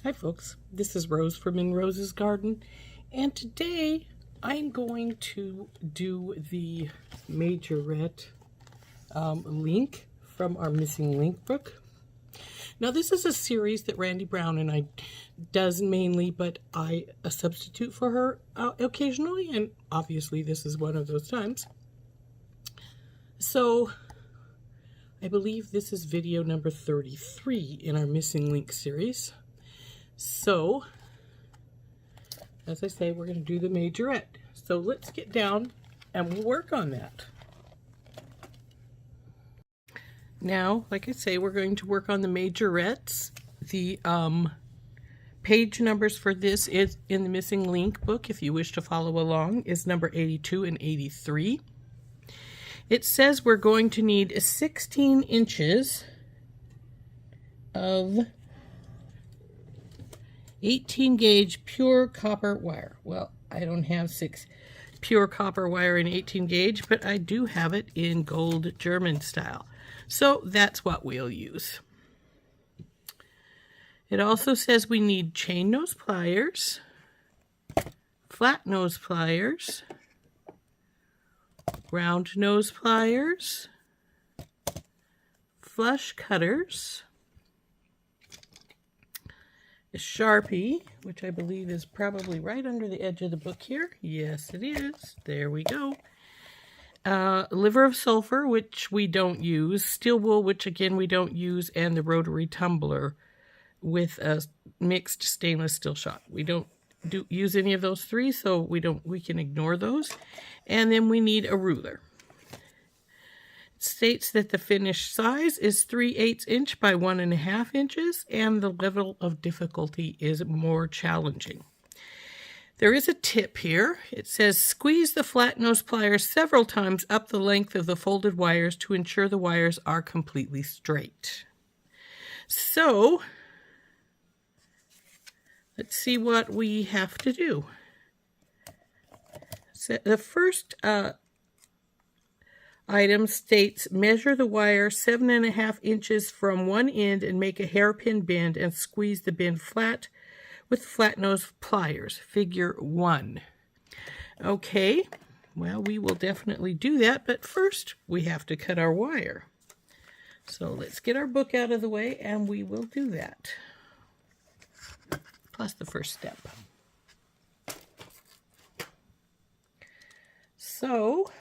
Hi folks, this is Rose from In Rose's Garden, and today I'm going to do the Majorette link from our Missing Link book. Now this is a series that Randy Brown and I does mainly, but I substitute for her occasionally, and obviously this is one of those times. So I believe this is video number 33 in our Missing Link series. So, as I say, we're going to do the majorette. So let's get down and we'll work on that. Now, like I say, we're going to work on the majorettes. The page numbers for this is in the Missing Link book, if you wish to follow along, is number 82 and 83. It says we're going to need 16 inches of 18 gauge pure copper wire. Well, I don't have pure copper wire in 18 gauge, but I do have it in gold German style. So that's what we'll use. It also says we need chain nose pliers, flat nose pliers, round nose pliers, flush cutters, a Sharpie, which I believe is probably right under the edge of the book here. Yes, it is. There we go. Liver of sulfur, which we don't use. Steel wool, which again we don't use. And the rotary tumbler with a mixed stainless steel shot. We don't use any of those three, so we can ignore those. And then we need a ruler. It states that the finished size is 3/8 inch by 1.5 inches, and the level of difficulty is more challenging. There is a tip here. It says squeeze the flat nose pliers several times up the length of the folded wires to ensure the wires are completely straight. So, let's see what we have to do. So the first item states measure the wire 7.5 inches from one end and make a hairpin bend and squeeze the bend flat with flat nose pliers, figure 1. Okay, well, we will definitely do that, but first we have to cut our wire. So let's get our book out of the way and we will do that. Plus the first step. So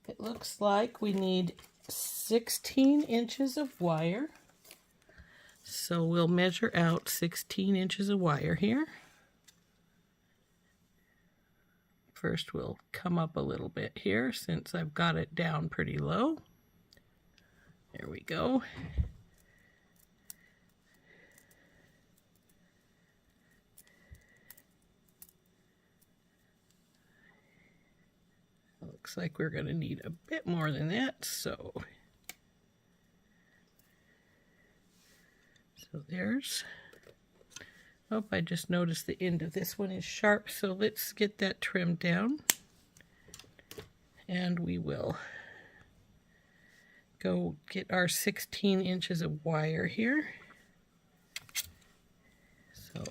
it looks like we need 16 inches of wire. So we'll measure out 16 inches of wire here. First we'll come up a little bit here since I've got it down pretty low. There we go. Looks like we're going to need a bit more than that, so there's, oh, I just noticed the end of this one is sharp, so let's get that trimmed down, and we will go get our 16 inches of wire here. So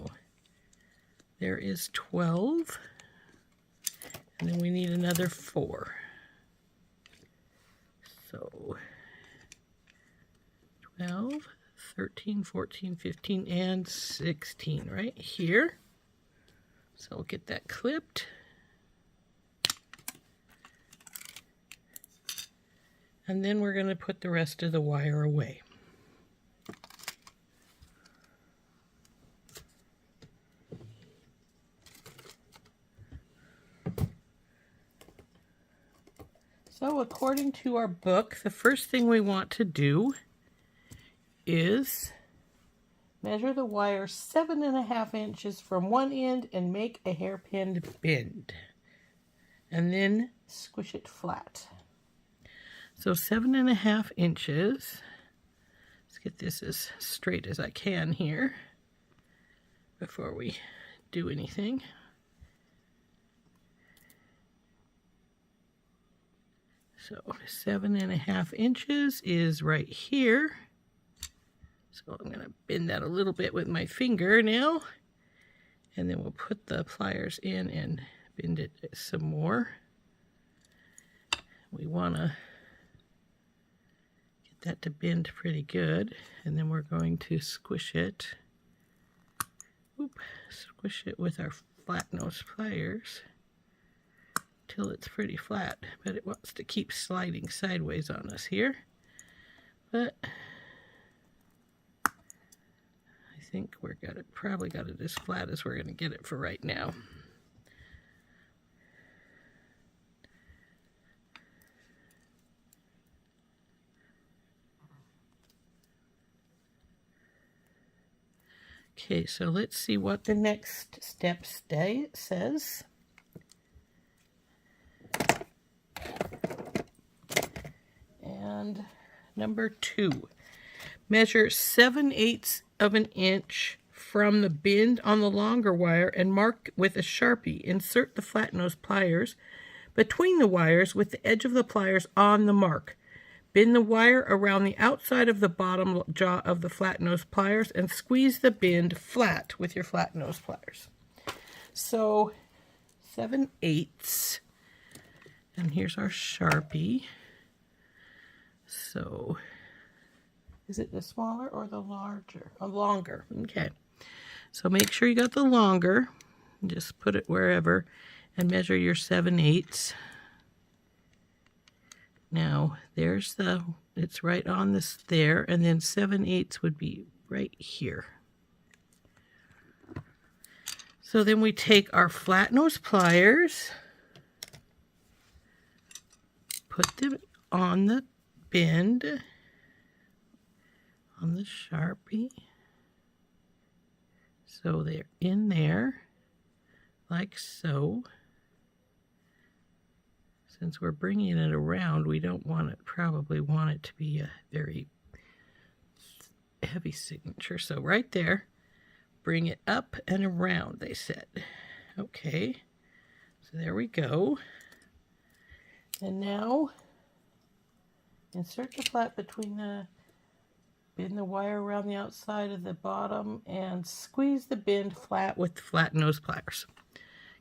there is 12. And then we need another 4. So 12, 13, 14, 15, and 16 right here. So we'll get that clipped. And then we're going to put the rest of the wire away. So according to our book, the first thing we want to do is measure the wire 7.5 inches from one end and make a hairpin bend. And then squish it flat. So 7.5 inches. Let's get this as straight as I can here before we do anything. So 7.5 inches is right here. So I'm going to bend that a little bit with my finger now. And then we'll put the pliers in and bend it some more. We want to get that to bend pretty good. And then we're going to squish it. Squish it with our flat nose pliers till it's pretty flat. But it wants to keep sliding sideways on us here. But I think we're probably got it as flat as we're going to get it for right now. Okay, so let's see what the next step says. And number 2, measure 7/8 of an inch from the bend on the longer wire and mark with a Sharpie. Insert the flat nose pliers between the wires with the edge of the pliers on the mark. Bend the wire around the outside of the bottom jaw of the flat nose pliers and squeeze the bend flat with your flat nose pliers. So 7/8, and here's our Sharpie. So is it the smaller or the larger? Oh, longer. Okay. So make sure you got the longer. Just put it wherever and measure your 7/8. Now, there's it's right on this there, and then 7/8 would be right here. So then we take our flat nose pliers, put them on the bend, on the Sharpie. So they're in there, like so. Since we're bringing it around, we don't probably want it to be a very heavy signature. So right there, bring it up and around, they said. Okay, so there we go. And now, insert the flat between bend the wire around the outside of the bottom and squeeze the bend flat with the flat nose pliers.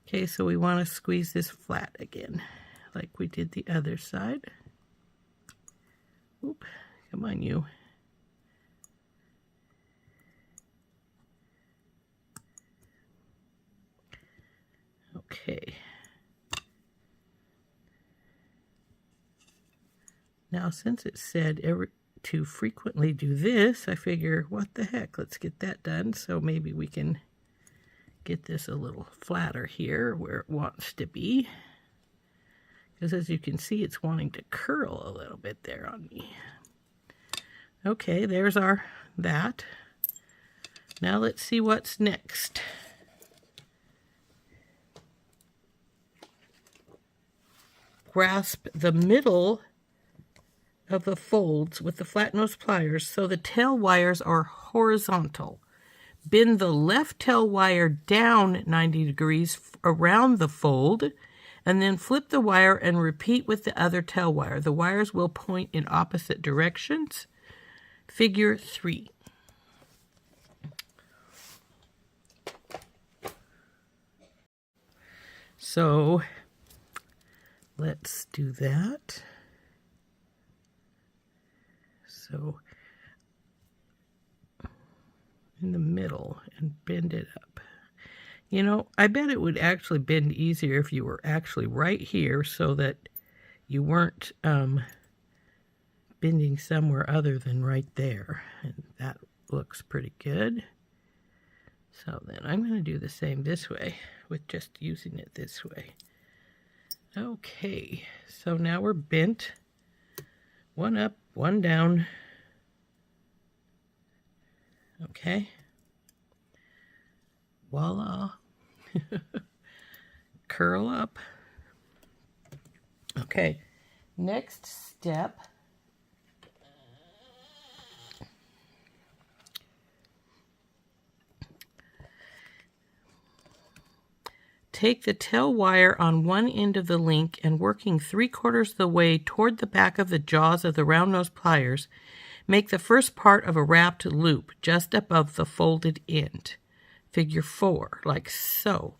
Okay, so we want to squeeze this flat again, like we did the other side. Oop, come on you. Okay. Now, since it said to frequently do this, I figure, what the heck, let's get that done. So maybe we can get this a little flatter here where it wants to be. Because as you can see, it's wanting to curl a little bit there on me. Okay, there's that. Now let's see what's next. Grasp the middle of the folds with the flat nose pliers so the tail wires are horizontal. Bend the left tail wire down 90 degrees around the fold, and then flip the wire and repeat with the other tail wire. The wires will point in opposite directions. Figure 3. So let's do that. So in the middle and bend it up. You know, I bet it would actually bend easier if you were actually right here so that you weren't bending somewhere other than right there. And that looks pretty good. So then I'm going to do the same this way with just using it this way. Okay, so now we're bent. One up, one down. Okay. Voila. Curl up. Okay, next step. Take the tail wire on one end of the link and working 3/4 of the way toward the back of the jaws of the round nose pliers, Make the first part of a wrapped loop just above the folded end. Figure 4, like so.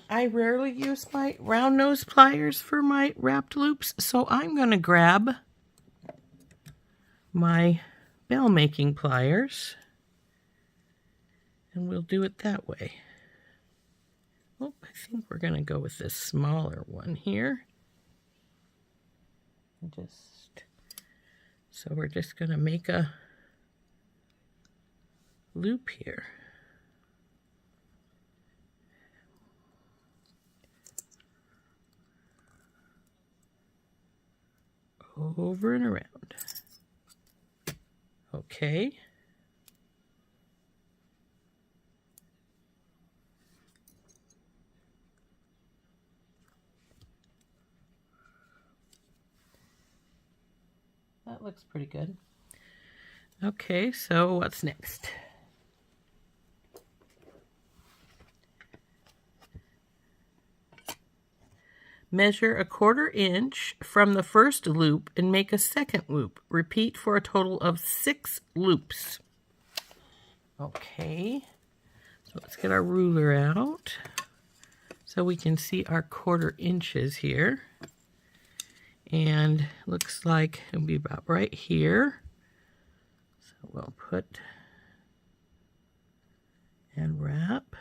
I rarely use my round nose pliers for my wrapped loops, so I'm going to grab my bell making pliers and we'll do it that way. Oh, I think we're going to go with this smaller one here. So we're just going to make a loop here. Over and around. Okay. That looks pretty good. Okay, so what's next? Measure a 1/4 inch from the first loop and make a second loop. Repeat for a total of 6 loops. Okay, so let's get our ruler out so we can see our 1/4 inches here. And looks like it'll be about right here. So we'll put and wrap.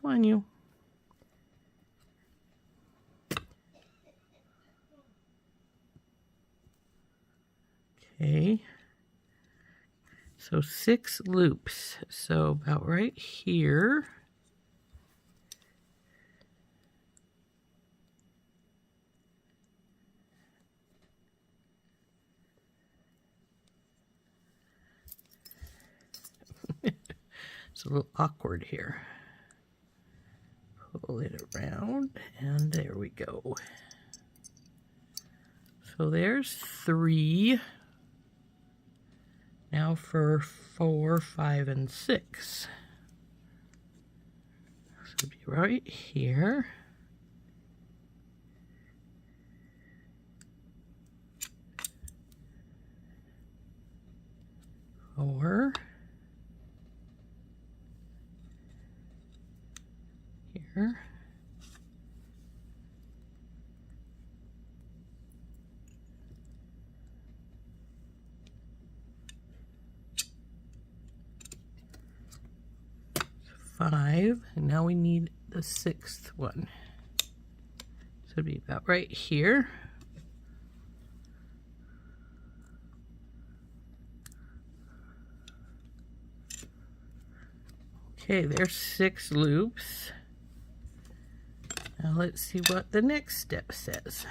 Come on, you. Okay. So 6 loops. So about right here. It's a little awkward here. Pull it around, and there we go. So there's 3. Now for 4, 5, and 6. So it'll be right here. Four. Here. Five, and now we need the 6th one. So it'd be about right here. Okay, there's 6 loops. Now let's see what the next step says.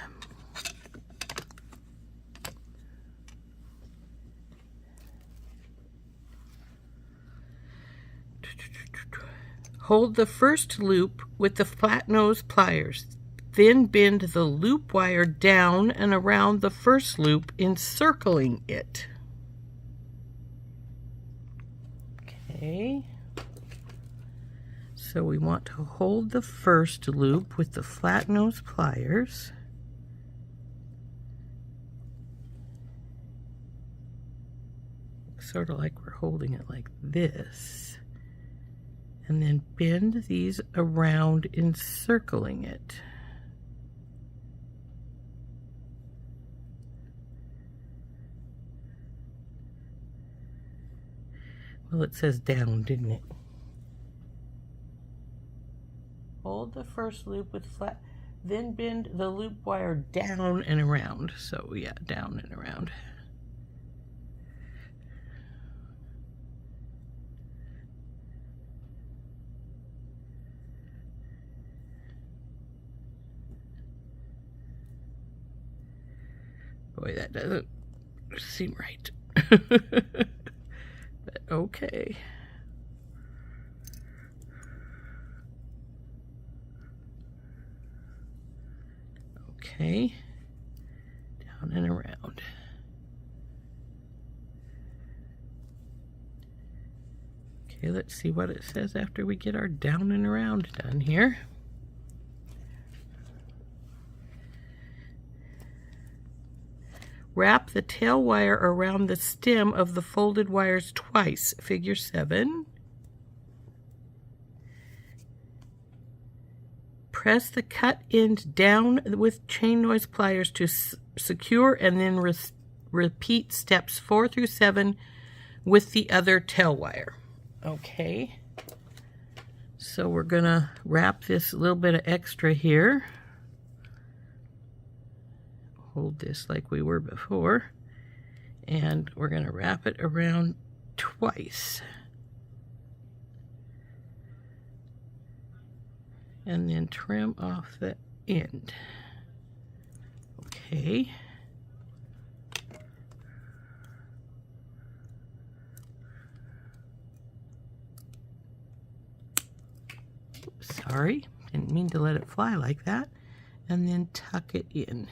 Hold the first loop with the flat nose pliers. Then bend the loop wire down and around the first loop, encircling it. Okay. So we want to hold the first loop with the flat nose pliers. Sort of like we're holding it like this. And then bend these around, encircling it. Well, it says down, didn't it? Hold the first loop with flat, then bend the loop wire down and around. So yeah, down and around. Boy, that doesn't seem right. But okay. Okay. Down and around. Okay, let's see what it says after we get our down and around done here. wrap the tail wire around the stem of the folded wires twice, figure 7. Press the cut end down with chain noise pliers to secure, and then repeat steps 4 through 7 with the other tail wire. Okay, so we're gonna wrap this little bit of extra here. Hold this like we were before, and we're gonna wrap it around twice. And then trim off the end. Okay. Sorry, didn't mean to let it fly like that. And then tuck it in.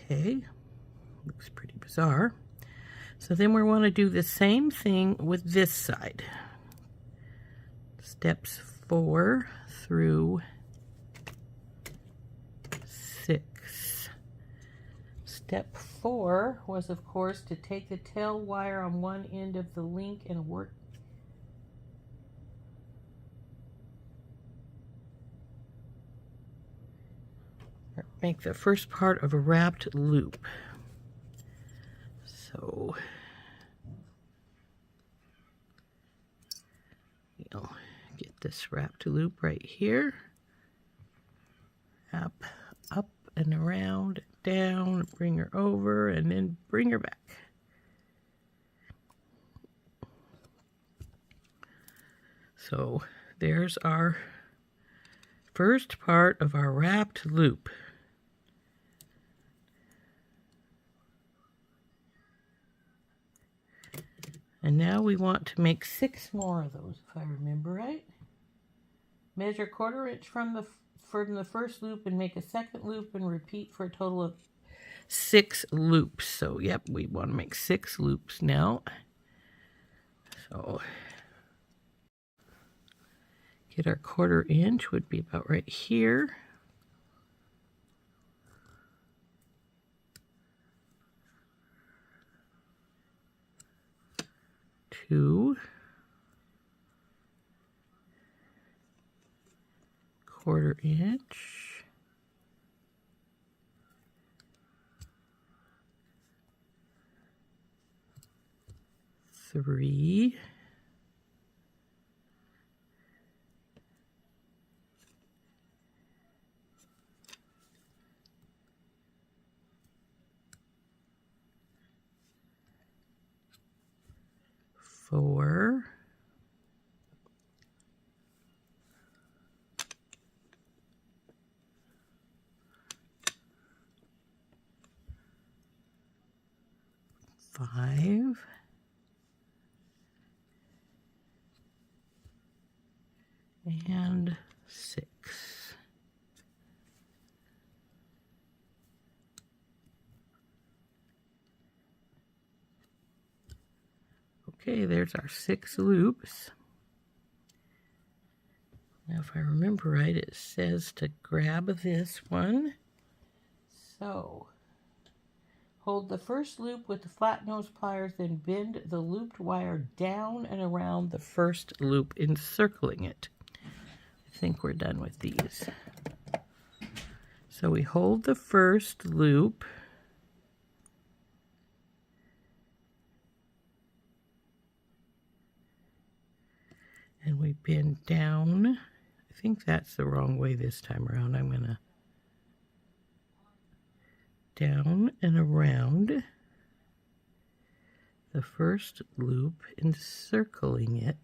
Okay, looks pretty bizarre. So then we want to do the same thing with this side. Steps 4 through 6. Step 4 was, of course, to take the tail wire on one end of the link and work make the first part of a wrapped loop. So we'll get this wrapped loop right here. Up and around, down, bring her over, and then bring her back. So there's our first part of our wrapped loop. And now we want to make 6 more of those, if I remember right. Measure 1/4 inch from the first loop and make a second loop and repeat for a total of 6 loops. So, yep, we want to make 6 loops now. So, get our 1/4 inch, would be about right here. Two, 1/4 inch, 3, 4, 5, and 6. Okay, there's our 6 loops. Now, if I remember right, it says to grab this one. So, hold the first loop with the flat nose pliers, then bend the looped wire down and around the first loop, encircling it. I think we're done with these. So we hold the first loop, and we bend down. I think that's the wrong way this time around. I'm gonna down and around the first loop, encircling it.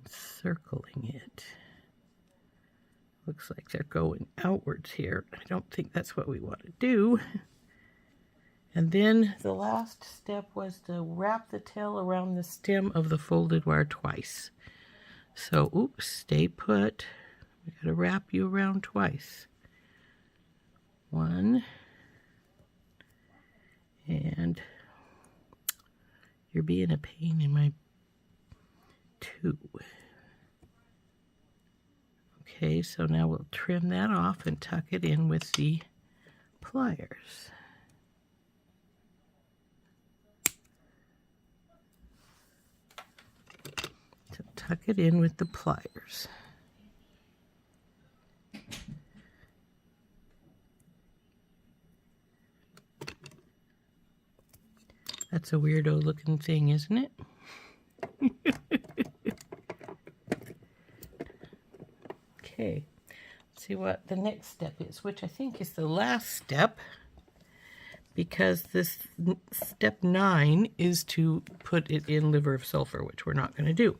Encircling it. Looks like they're going outwards here. I don't think that's what we want to do. And then the last step was to wrap the tail around the stem of the folded wire twice. So, oops, stay put. We gotta wrap you around twice. 1 And you're being a pain in my tube. Okay, so now we'll trim that off and tuck it in with the pliers. So tuck it in with the pliers. That's a weirdo looking thing, isn't it? Okay, let's see what the next step is, which I think is the last step, because this step 9 is to put it in liver of sulfur, which we're not going to do.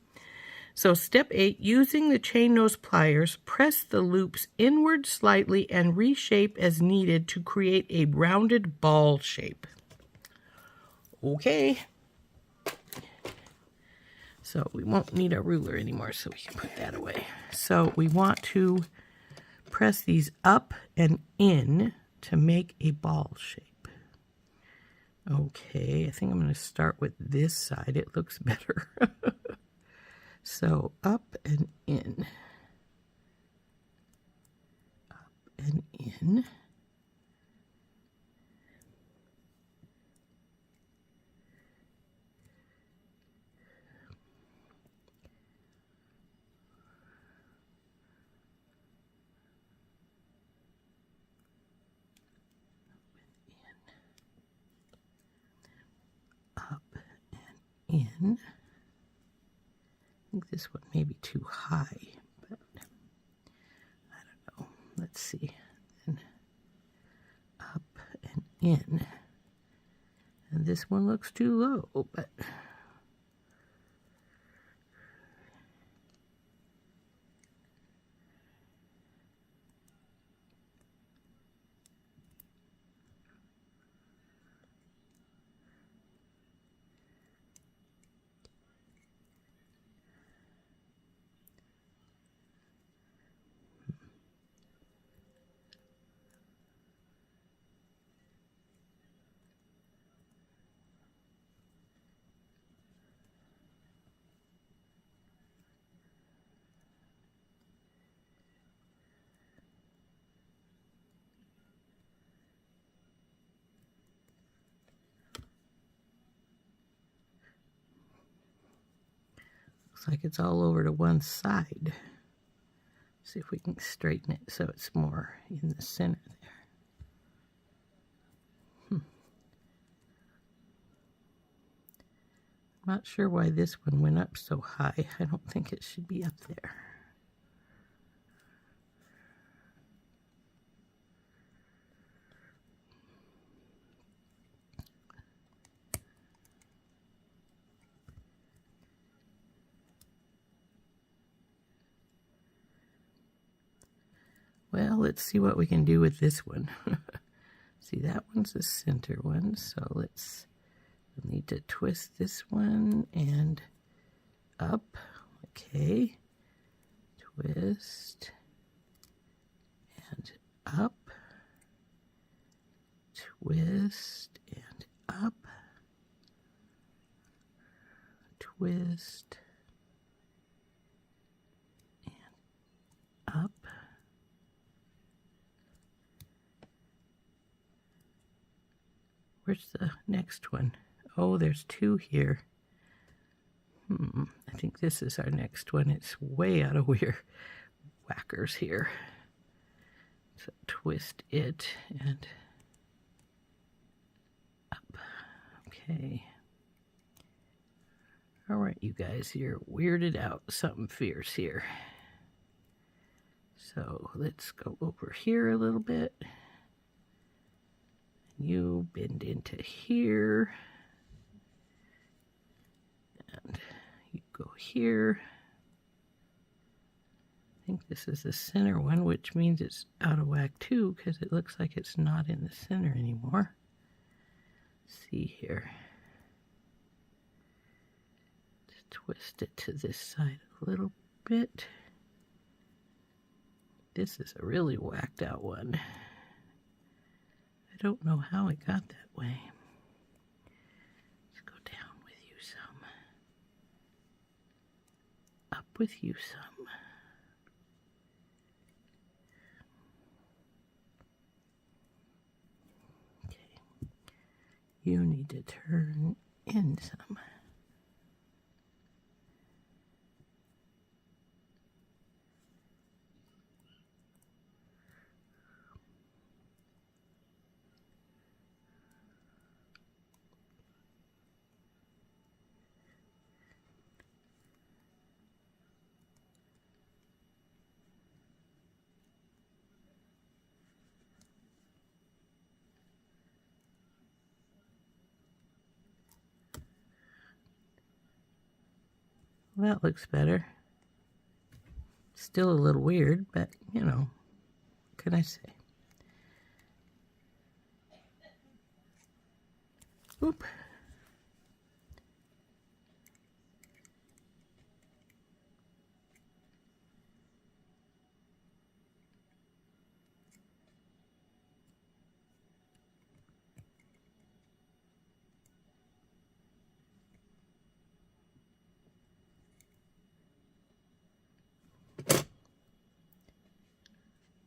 So step 8, using the chain nose pliers, press the loops inward slightly and reshape as needed to create a rounded ball shape. Okay. So we won't need a ruler anymore, so we can put that away. So we want to press these up and in to make a ball shape. Okay, I think I'm going to start with this side. It looks better. So up and in. Up and in. In. I think this one may be too high, but I don't know. Let's see. And up and in. And this one looks too low, but looks like it's all over to one side. See if we can straighten it so it's more in the center there. Not sure why this one went up so high. I don't think it should be up there. Well, let's see what we can do with this one. See, that one's the center one, so we'll need to twist this one and up. Okay. Twist and up. Twist and up. Twist and up. Where's the next one? Oh, there's two here. I think this is our next one. It's way out of whackers here. So twist it and up. Okay. All right, you guys, you're weirded out. Something fierce here. So let's go over here a little bit. You bend into here, and you go here. I think this is the center one, which means it's out of whack too, because it looks like it's not in the center anymore. Let's see here. Just twist it to this side a little bit. This is a really whacked out one. I don't know how it got that way. with you some. Okay. You need to turn in some. That looks better. Still a little weird, but you know, what can I say? Oop.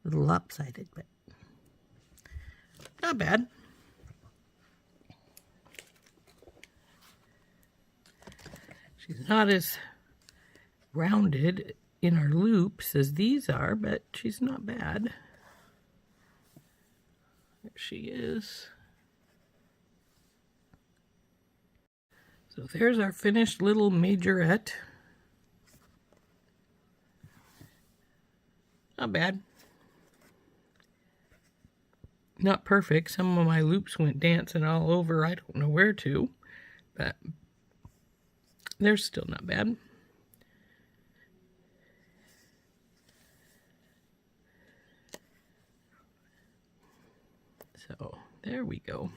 A little lopsided, but not bad. She's not as rounded in her loops as these are, but she's not bad. There she is. So there's our finished little majorette. Not bad. Not perfect. Some of my loops went dancing all over. I don't know where to, but they're still not bad. So there we go.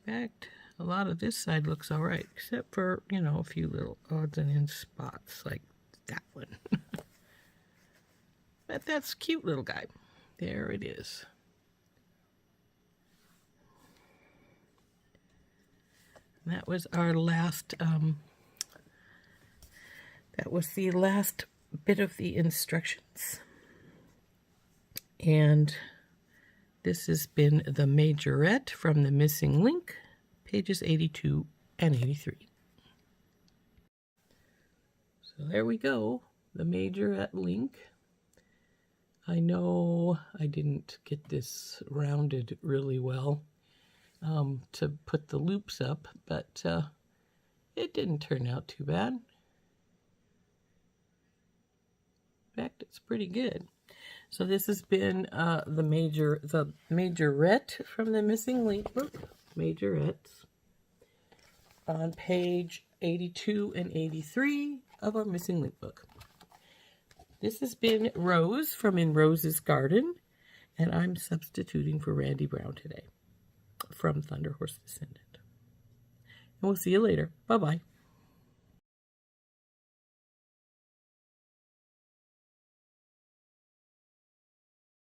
In fact, a lot of this side looks all right, except for, you know, a few little odds and ends spots like that one. But that's a cute little guy. There it is. That was our last, that was the last bit of the instructions. And this has been the Majorette from the Missing Link, pages 82 and 83. So there we go, the Majorette Link. I know I didn't get this rounded really well to put the loops up, but it didn't turn out too bad. In fact, it's pretty good. So this has been the Majorette from the Missing Link book, Majorettes, on page 82 and 83 of our Missing Link book. This has been Rose from In Rose's Garden, and I'm substituting for Randy Brown today from Thunderhorse Descendant. And we'll see you later. Bye-bye.